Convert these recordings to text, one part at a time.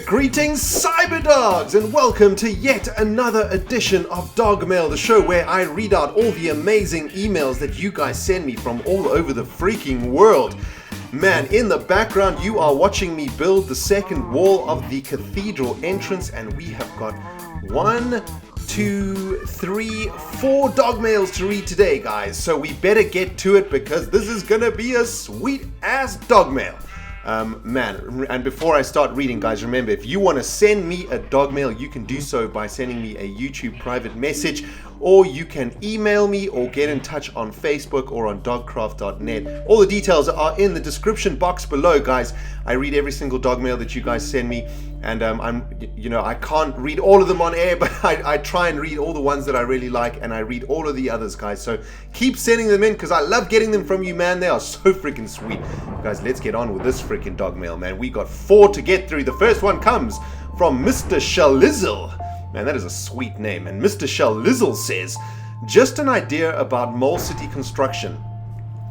Greetings, Cyberdogs, and welcome to yet another edition of Dogmail, the show where I read out all the amazing emails that you guys send me from all over the freaking world. Man, in the background you are watching me build the second wall of the cathedral entrance, and we have got 1, 2, 3, 4 Dogmails to read today, guys. So we better get to it because this is gonna be a sweet ass Dogmail. Man, and before I start reading, guys, remember, if you want to send me a Dogmail, you can do so by sending me a YouTube private message, or you can email me or get in touch on Facebook or on dogcraft.net. All the details are in the description box below, guys. I read every single Dogmail that you guys send me, and I can't read all of them on air, but I try and read all the ones that I really like, and I read all of the others, guys. So keep sending them in because I love getting them from you, man. They are so freaking sweet. Guys, let's get on with this freaking Dogmail, man. We got 4 to get through. The first one comes from Mr. Shalizzle. Man, that is a sweet name. And Mr. Shalizzle says, just an idea about Mole City construction.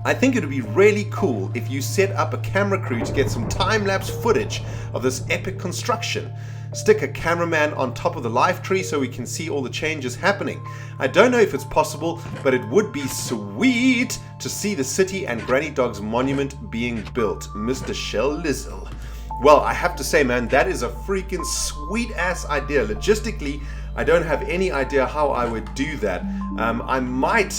I think it would be really cool if you set up a camera crew to get some time-lapse footage of this epic construction. Stick a cameraman on top of the live tree so we can see all the changes happening. I don't know if it's possible, but it would be sweet to see the city and Granny Dog's monument being built. Mr. Shalizzle. Well, I have to say, man, that is a freaking sweet ass idea. Logistically, I don't have any idea how I would do that. I might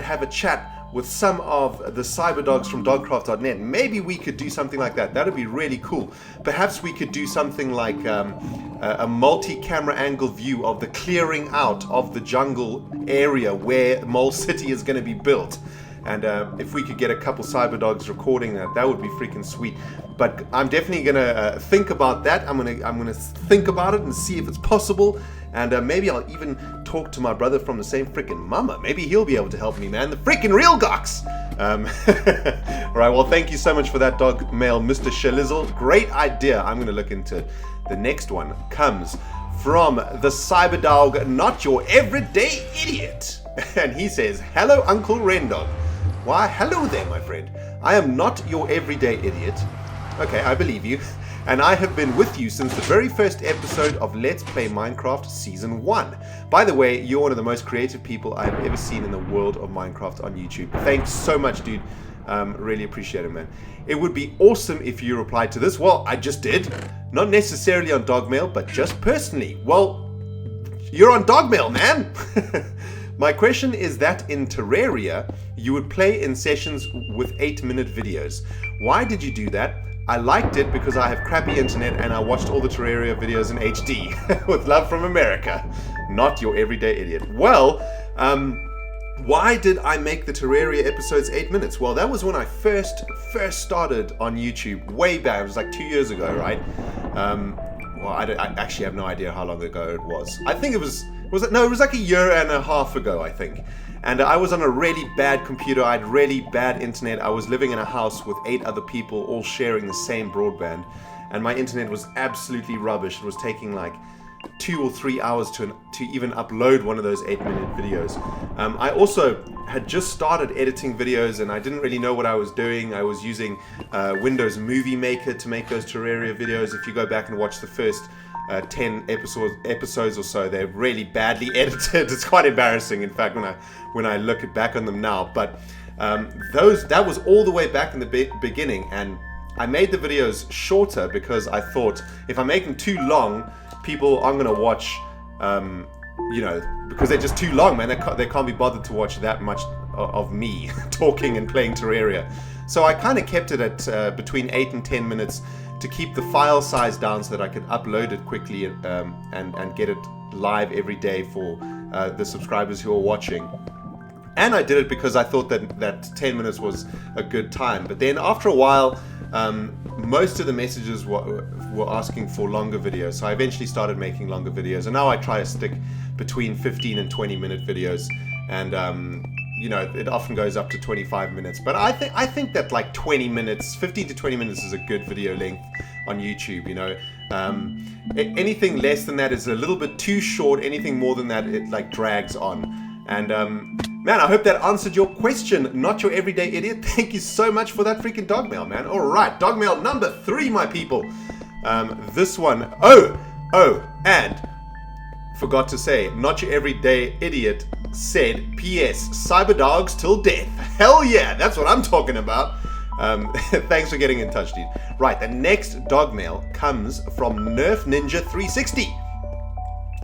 have a chat with some of the cyberdogs from dogcraft.net. Maybe we could do something like that. That would be really cool. Perhaps we could do something like a multi-camera angle view of the clearing out of the jungle area where Mole City is going to be built. And if we could get a couple cyberdogs recording that, that would be freaking sweet. But I'm definitely gonna think about that. I'm gonna think about it and see if it's possible. And maybe I'll even talk to my brother from the same freaking mama. Maybe he'll be able to help me, man. The freaking real Gox. All right. Well, thank you so much for that Dogmail, Mr. Shalizzle. Great idea. I'm gonna look into it. The next one comes from the Cyberdog, not your everyday idiot, and he says, "Hello, Uncle ReNDoG." Why, hello there, my friend. I am not your everyday idiot. Okay, I believe you. And I have been with you since the very first episode of Let's Play Minecraft Season 1. By the way, you're one of the most creative people I've ever seen in the world of Minecraft on YouTube. Thanks so much, dude. Really appreciate it, man. It would be awesome if you replied to this. Well, I just did. Not necessarily on Dogmail, but just personally. Well, you're on Dogmail, man. My question is that in Terraria, you would play in sessions with 8-minute videos. Why did you do that? I liked it because I have crappy internet and I watched all the Terraria videos in HD. With love from America. Not your everyday idiot. Well, why did I make the Terraria episodes 8 minutes? Well, that was when I first started on YouTube, way back. It was like 2 years ago, right? Well, I actually have no idea how long ago it was. I think it was like a year and a half ago, I think. And I was on a really bad computer. I had really bad internet. I was living in a house with 8 other people, all sharing the same broadband. And my internet was absolutely rubbish. It was taking like 2 or 3 hours to even upload one of those 8-minute videos. I also had just started editing videos and I didn't really know what I was doing. I was using Windows Movie Maker to make those Terraria videos. If you go back and watch the first 10 episodes or so, they're really badly edited. It's quite embarrassing, in fact, when I look back on them now. But that was all the way back in the beginning, and I made the videos shorter because I thought if I make them too long, people aren't going to watch, because they're just too long, man. They can't be bothered to watch that much of me talking and playing Terraria. So I kind of kept it at between 8 and 10 minutes to keep the file size down so that I could upload it quickly and get it live every day for the subscribers who are watching. And I did it because I thought that 10 minutes was a good time. But then after a while, most of the messages were asking for longer videos. So I eventually started making longer videos. And now I try to stick between 15 and 20 minute videos. And it often goes up to 25 minutes. But I think that like 20 minutes, 15 to 20 minutes is a good video length on YouTube, anything less than that is a little bit too short. Anything more than that, it like drags on. And man, I hope that answered your question. Not your everyday idiot. Thank you so much for that freaking Dogmail, man. All right, Dogmail number 3, my people. This one. And forgot to say, not your everyday idiot said, P.S. Cyberdogs till death. Hell yeah, that's what I'm talking about. Thanks for getting in touch, dude. Right, the next Dogmail comes from Nerf Ninja 360.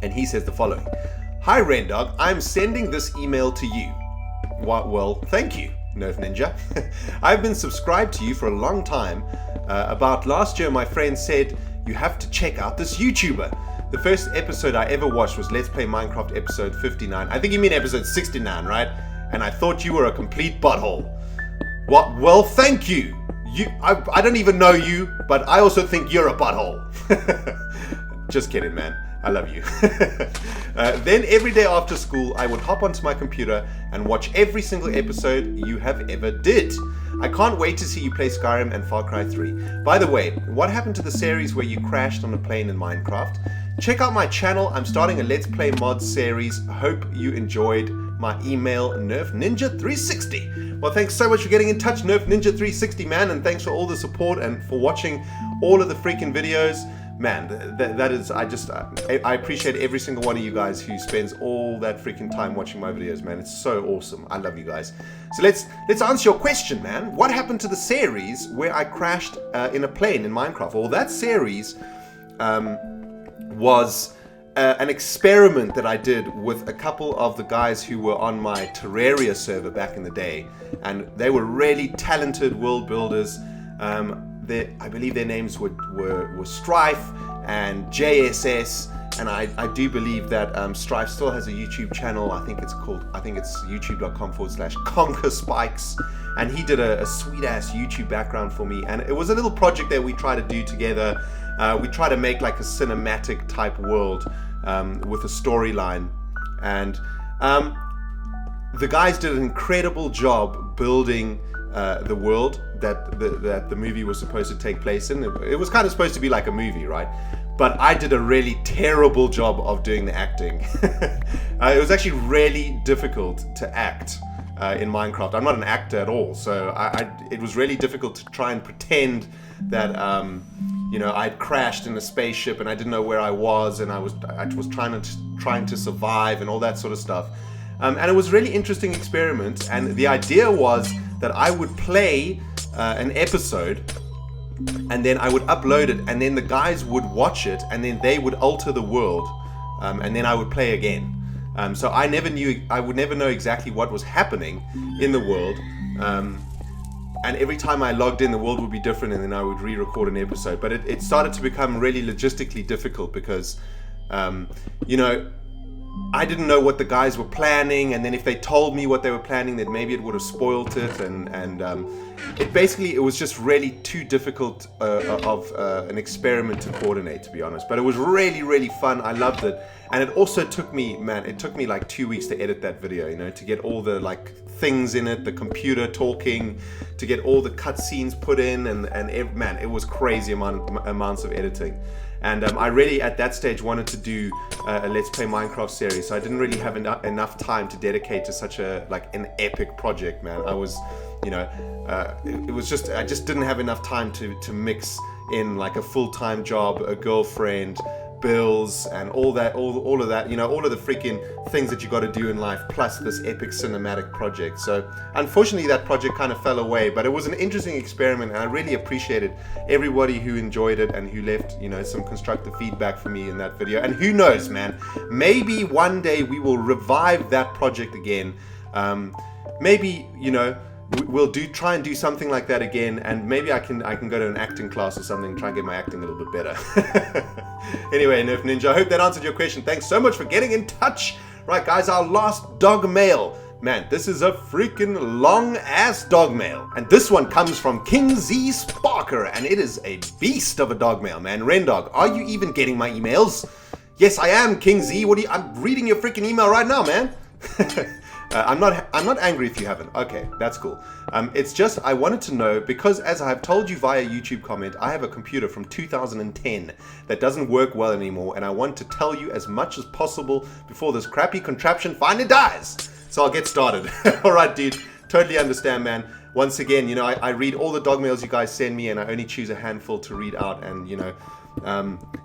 And he says the following. Hi, ReNDoG. I'm sending this email to you. Well, thank you, Nerf Ninja. I've been subscribed to you for a long time. About last year, my friend said, you have to check out this YouTuber. The first episode I ever watched was Let's Play Minecraft episode 59. I think you mean episode 69, right? And I thought you were a complete butthole. What? Well, thank you. I don't even know you, but I also think you're a butthole. Just kidding, man. I love you. Then every day after school, I would hop onto my computer and watch every single episode you have ever did. I can't wait to see you play Skyrim and Far Cry 3. By the way, what happened to the series where you crashed on a plane in Minecraft? Check out my channel. I'm starting a Let's Play mods series. Hope you enjoyed my email, Nerf Ninja 360. Well, thanks so much for getting in touch, Nerf Ninja 360, man, and thanks for all the support and for watching all of the freaking videos. Man, that is, I appreciate every single one of you guys who spends all that freaking time watching my videos, man. It's so awesome. I love you guys. So let's answer your question, man. What happened to the series where I crashed in a plane in Minecraft? Well, that series was an experiment that I did with a couple of the guys who were on my Terraria server back in the day, and they were really talented world builders. I believe their names were Strife and JSS, and I do believe that Strife still has a YouTube channel. I think it's youtube.com/conquerspikes, and he did a sweet ass YouTube background for me, and it was a little project that we tried to do together. We tried to make like a cinematic type world with a storyline, and the guys did an incredible job building the world that the movie was supposed to take place in. It was kind of supposed to be like a movie, right? But I did a really terrible job of doing the acting. It was actually really difficult to act in Minecraft. I'm not an actor at all, so it was really difficult to try and pretend that I'd crashed in a spaceship and I didn't know where I was, and I was trying to survive and all that sort of stuff. And it was a really interesting experiment, and the idea was that I would play an episode, and then I would upload it, and then the guys would watch it, and then they would alter the world, and then I would play again. So I would never know exactly what was happening in the world, and every time I logged in, the world would be different, and then I would re-record an episode. But it started to become really logistically difficult because, I didn't know what the guys were planning, and then if they told me what they were planning, then maybe it would have spoiled it, and it was just really too difficult of an experiment to coordinate, to be honest. But it was really, really fun. I loved it, and it also took me like 2 weeks to edit that video, to get all the like things in it, the computer talking, to get all the cutscenes put in, and it was crazy amounts of editing. And I really, at that stage, wanted to do a Let's Play Minecraft series, so I didn't really have enough time to dedicate to such an epic project, man. I was, I just didn't have enough time to mix in like a full-time job, a girlfriend, bills, and all of that, all of the freaking things that you got to do in life, plus this epic cinematic project. So unfortunately that project kind of fell away, but it was an interesting experiment, and I really appreciated everybody who enjoyed it and who left some constructive feedback for me in that video. And who knows, man, maybe one day we will revive that project again. Maybe we'll try and do something like that again, and maybe I can go to an acting class or something, try and get my acting a little bit better. Anyway, Nerf Ninja, I hope that answered your question. Thanks so much for getting in touch. Right, guys, our last Dogmail. Man, this is a freaking long-ass Dogmail. And this one comes from King Z Sparker, and it is a beast of a Dogmail, man. ReNDoG, are you even getting my emails? Yes, I am, King Z. I'm reading your freaking email right now, man. I'm not angry if you haven't. Okay, that's cool. It's just I wanted to know, because as I have told you via YouTube comment, I have a computer from 2010 that doesn't work well anymore, and I want to tell you as much as possible before this crappy contraption finally dies. So I'll get started. All right, dude. Totally understand, man. Once again, you know, I read all the dog mails you guys send me, and I only choose a handful to read out. And, you know,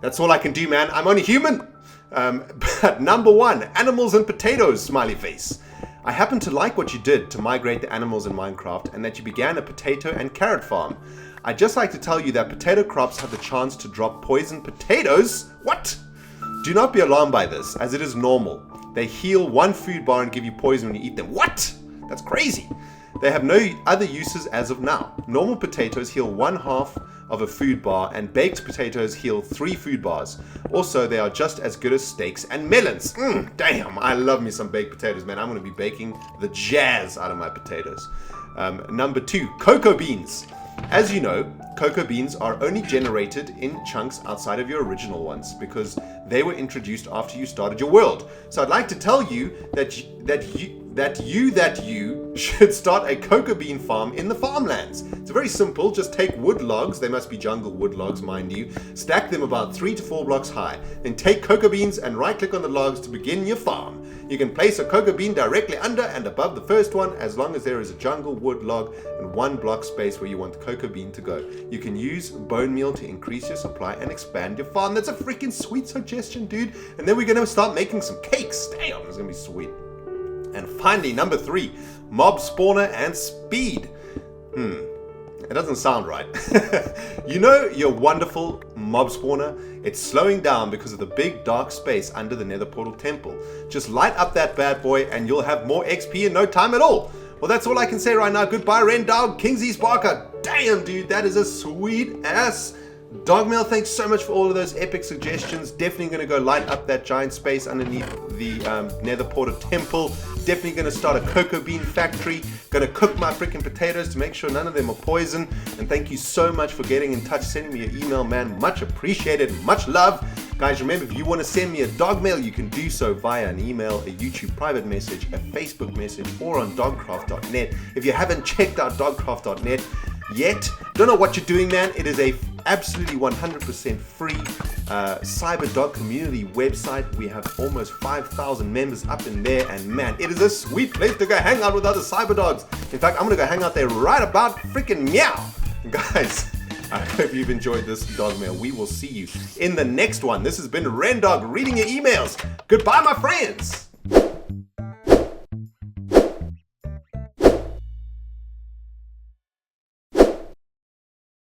that's all I can do, man. I'm only human. But number one, animals and potatoes, smiley face. I happen to like what you did to migrate the animals in Minecraft, and that you began a potato and carrot farm. I'd just like to tell you that potato crops have the chance to drop poison potatoes. What? Do not be alarmed by this, as it is normal. They heal one food bar and give you poison when you eat them. What? That's crazy. They have no other uses as of now. Normal potatoes heal 1/2 of a food bar, and baked potatoes heal 3 food bars. Also, they are just as good as steaks and melons. Damn, I love me some baked potatoes, man. I'm going to be baking the jazz out of my potatoes. Number 2, cocoa beans. As you know, cocoa beans are only generated in chunks outside of your original ones because they were introduced after you started your world. So I'd like to tell you that you should start a cocoa bean farm in the farmlands. It's very simple. Just take wood logs. They must be jungle wood logs, mind you. Stack them about 3 to 4 blocks high. Then take cocoa beans and right-click on the logs to begin your farm. You can place a cocoa bean directly under and above the first one as long as there is a jungle wood log and 1 block space where you want the cocoa bean to go. You can use bone meal to increase your supply and expand your farm. That's a freaking sweet suggestion, dude. And then we're going to start making some cakes. Damn, it's going to be sweet. And finally, number 3, mob spawner and speed. It doesn't sound right. You know your wonderful mob spawner? It's slowing down because of the big dark space under the nether portal temple. Just light up that bad boy and you'll have more XP in no time at all. Well, that's all I can say right now. Goodbye, ReNDoG, Kingsley Sparker. Damn, dude, that is a sweet ass Dogmail. Thanks so much for all of those epic suggestions. Definitely going to go light up that giant space underneath the nether portal temple. Definitely going to start a cocoa bean factory. Going to cook my freaking potatoes to make sure none of them are poison. And thank you so much for getting in touch, sending me your email, man. Much appreciated. Much love. Guys, remember, if you want to send me a Dogmail, you can do so via an email, a YouTube private message, a Facebook message, or on dogcraft.net. If you haven't checked out dogcraft.net yet, don't know what you're doing, man. It is a absolutely 100% free cyber dog community website. We have almost 5,000 members up in there, and man, it is a sweet place to go hang out with other cyber dogs. In fact, I'm gonna go hang out there right about freaking meow. Guys, I hope you've enjoyed this Dogmail. We will see you in the next one. This has been ReNDoG reading your emails. Goodbye, my friends.